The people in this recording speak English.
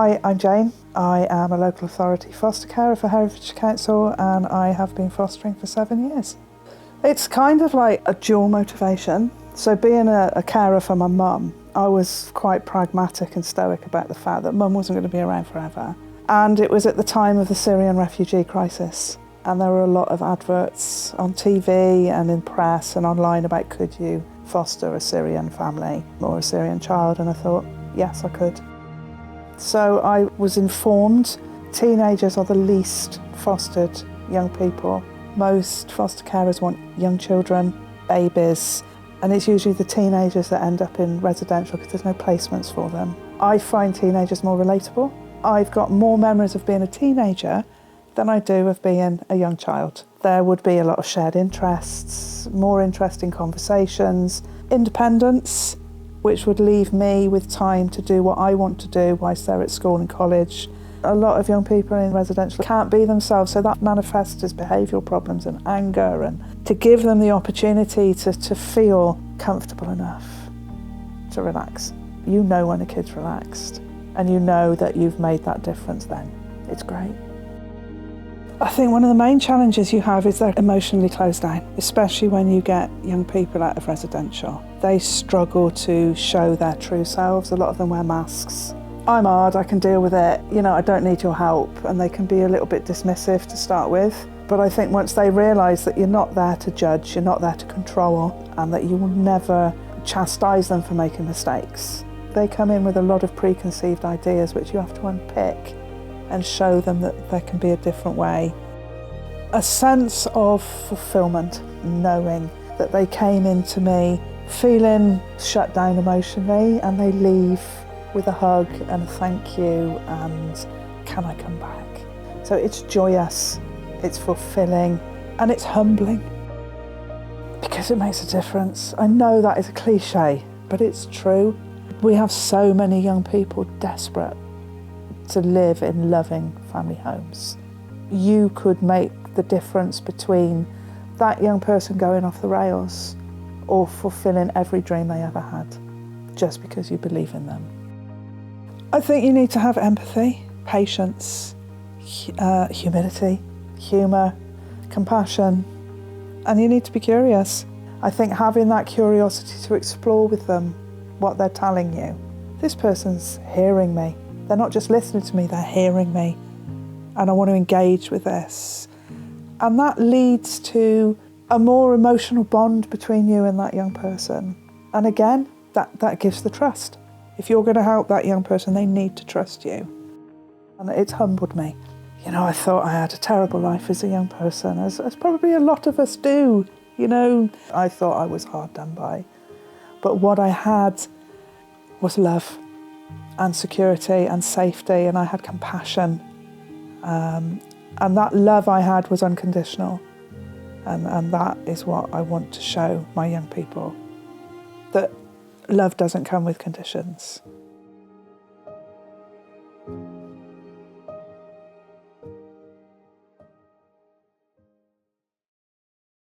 Hi, I'm Jayne. I am a local authority foster carer for Herefordshire Council and I have been fostering for 7 years. It's kind of like a dual motivation. So being a carer for my mum, I was quite pragmatic and stoic about the fact that mum wasn't going to be around forever. And it was at the time of the Syrian refugee crisis. And there were a lot of adverts on TV and in press and online about could you foster a Syrian family or a Syrian child? And I thought, yes, I could. So I was informed teenagers are the least fostered young people. Most foster carers want young children, babies, and it's usually the teenagers that end up in residential because there's no placements for them. I find teenagers more relatable. I've got more memories of being a teenager than I do of being a young child. There would be a lot of shared interests, more interesting conversations, independence, which would leave me with time to do what I want to do whilst they're at school and college. A lot of young people in residential can't be themselves, so that manifests as behavioural problems and anger, and to give them the opportunity to feel comfortable enough to relax. You know when a kid's relaxed and you know that you've made that difference then. It's great. I think one of the main challenges you have is they're emotionally closed down, especially when you get young people out of residential. They struggle to show their true selves. A lot of them wear masks. I'm hard, I can deal with it, I don't need your help, and they can be a little bit dismissive to start with. But I think once they realise that you're not there to judge, you're not there to control, and that you will never chastise them for making mistakes, they come in with a lot of preconceived ideas which you have to unpick and show them that there can be a different way. A sense of fulfilment, knowing that they came into me feeling shut down emotionally and they leave with a hug and a thank you and can I come back? So it's joyous, it's fulfilling, and it's humbling because it makes a difference. I know that is a cliche, but it's true. We have so many young people desperate to live in loving family homes. You could make the difference between that young person going off the rails or fulfilling every dream they ever had just because you believe in them. I think you need to have empathy, patience, humility, humour, compassion, and you need to be curious. I think having that curiosity to explore with them what they're telling you. This person's hearing me. They're not just listening to me, they're hearing me. And I want to engage with this. And that leads to a more emotional bond between you and that young person. And again, that gives the trust. If you're going to help that young person, they need to trust you. And it's humbled me. I thought I had a terrible life as a young person, as probably a lot of us do. I thought I was hard done by. But what I had was love and security and safety, and I had compassion. And that love I had was unconditional. And that is what I want to show my young people, that love doesn't come with conditions.